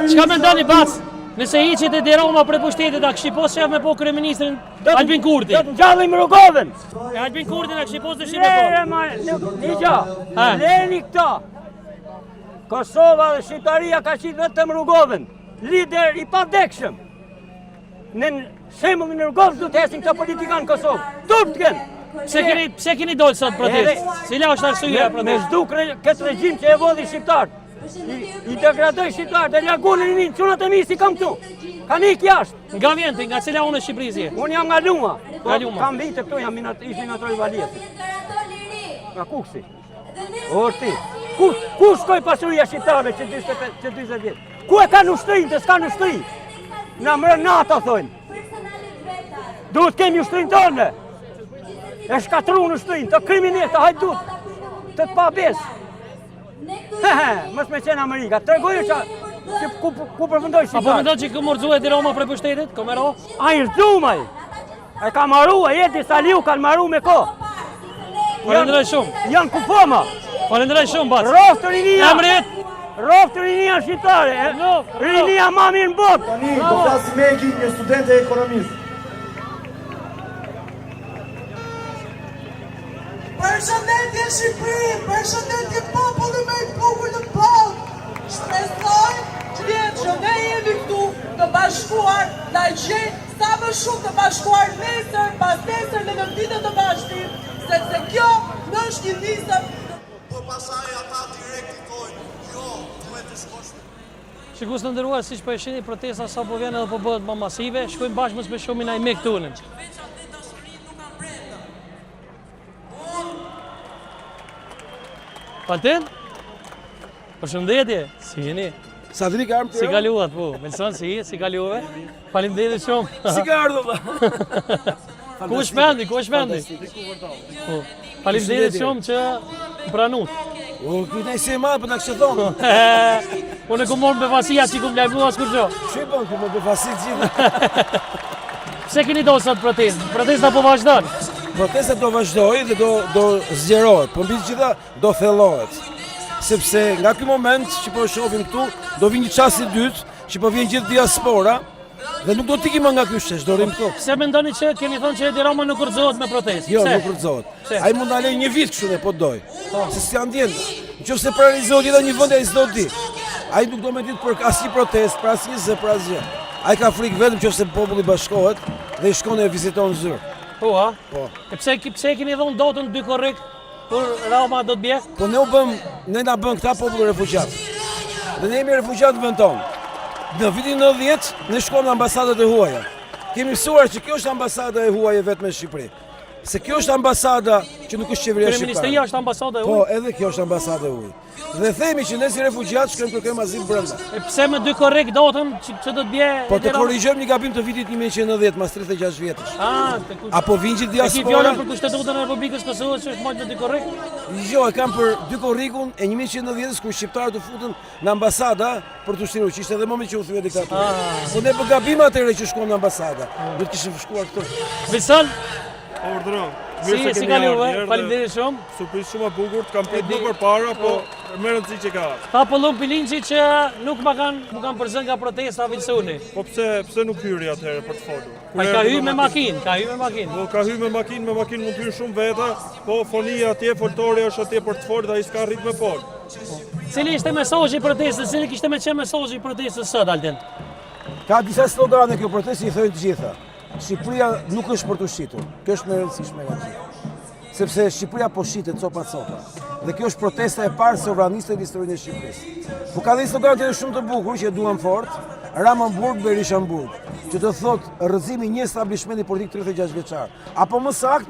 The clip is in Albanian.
Çka mendoni Bac? Nëse hiqet e Roma prej pushtetit, a kishte pas shef me po kryeministrin Albin Kurti? Do të ngjallim Rrugovën. E Albin Kurti na kishte pas dëshirë me po. Një leni këta. Kosova dhe Shqiptaria ka qitë vetëm Rrugovën. Lider i padekshëm. Në shembullin e Rrugovës do të hesin këta politikanë në Kosovë. Turptken. Pse keni dalë sot protest? Cila është arsyeja e Me protestës? zduk këtë regjim që e vodhi shqiptarët. I degradoj shqiptarët, e largonin rinë, çunat e mi si kam këtu. Kanë ikë jashtë. Nga vjen ti, nga cila unë e Shqipërisë je? Unë jam nga Luma. Nga Luma. Kam vite këtu, ish minator i Valjesit. Nga Kuksi. Orti. Ku shkoj pasuria shqiptarëve që 20 vjetë? Ku e ka në ushtërinë, të s'ka në ushtëri? Na mërë NATO, thojnë. Duhet kemi ushtërinë tonë. E shkatru në ushtërinë, të kriminit, të hajdut, të të pabes. Mos me qenë Amerika, tregoju që ku përfundoj shqiptarë. Apo mendon që këmorzuhet i Roma prej pushtetit? Komero? A i rëzumaj. E ka maru, e jeti Saliu kanë maru me ko. Falenderoj shumë. Janë kupoma. Falenderoj shumë Bac. Roftë rinia. Emrit? Roftë rinia shqiptare. Rinia ma mirë në botë. Tani, do flas Megi, një student e ekonomisë. Përshëndetje Shqipëri, përshëndetje populli me i bukur të ballë. Shpresoj që vjen që ne jemi këtu të bashkuar, na gjejmë sa më shumë të bashkuar nesër, pas nesër në ditët të bashkëtim, sepse kjo është një nisëm. Po pasaj ata direkt i thojnë, jo, duhet të shkosh. Shikues të nderuar, siç po e shihni, protesta sa po vjen edhe po bëhet më masive, shkojmë bashkë mos me shumin ai me këtu. Paten? Përshëndetje, si jeni? Sa vini ka armë të Si kaluat, po? Melson, si kaluave? Faleminderit shumë. Si ka ardhur valla? Ku është mendi, ku është mendi? Po. Faleminderit shumë që më pranut. O, këtë e se madhë për në kështë thonë. Unë e ku morë me vasia që ku më lajmru as kur gjo. Që e bënë, ku me befasit gjithë. Pse keni do sot protest? Protesta po vazhdon. Protesta do vazhdoj dhe do zgjerohet, po mbi të gjitha do thellohet. Sepse nga ky moment që po shohim këtu, do vinë një çast i dytë që po vjen gjithë diaspora dhe nuk do të ikim nga ky shesh, do rrim këtu. Pse mendoni që keni thonë që Edi Rama nuk kurrëzohet me protestë? Jo, Pse? nuk kurrëzohet. Pse? Ai mund ta lejë një vit kështu ne po doj. Se s'ja ndjen. Nëse paralizohet edhe një vend ai s'do di. Ai nuk do me ditë për asnjë protestë, për asnjë zë, për asgjë. Ai ka frikë vetëm nëse populli bashkohet dhe i shkon e viziton zyrë. Po, ha? Po. E pse keni dhënë dotën 2 korrik kur Rama do të bje? Po ne na bën këta popull refugjat. Dhe ne jemi refugjat në vend tonë. Në vitin 90 ne shkojmë në ambasadat e huaja. Kemi mësuar që kjo është ambasada e huaja vetëm në Shqipëri. Se kjo është ambasada që nuk është qeveria shqiptare. Kryeministria është ambasada e Po, huaj. edhe kjo është ambasada e huaj. Dhe themi që ne si refugjat shkojmë kërkojmë azil brenda. E pse me 2 korrik dotën që do të bje? Po Edi të Rama? korrigjojmë një gabim të vitit 1990, mas 36 vjetësh. Apo vinë gjithë E ki diaspora. fjallën për kushtetutën e Republikës Kosovës që është majtë me 2 korrik? Jo, e kam për 2 korrikun e 1990 kur shqiptarët u futën në ambasada për të shtruar, që ishte edhe moment që u thye diktatura. Po ne bë gabim atëherë që shkuam në ambasada. Do të kishim shkuar këtu. Vilson, Ordro. si kaluve? Faleminderit shumë. Surprizë shumë e bukur, të kam pritur për para, po më rëndësi që ka. Tha Pollum Pilinçi që nuk më kanë përzën nga protesta Vilsoni. Po pse nuk hyri atëherë për të folur? Pa ka hyrë me makinë, Po ka hyrë me makinë mund të hyrë shumë veta, po fonia atje, foltori është atje për të folur dhe ai s'ka rrit me fol. Cili ishte mesazhi i protestës? Cili kishte me qenë mesazhi i protestës sot, Altin? Ka disa slogane kjo protesti i thojnë të gjitha. Shqipëria nuk është për të shitur. Kjo është më e rëndësishme nga gjithë. Sepse Shqipëria po shitet copa. Dhe kjo është protesta e parë sovraniste në historinë e Shqipërisë. Po ka dhe një slogan tjetër shumë të bukur që e duam fort, Ramanburg Berishamburg, që do thotë rrëzimi një establishmenti politik 36 vjeçar. Apo më saktë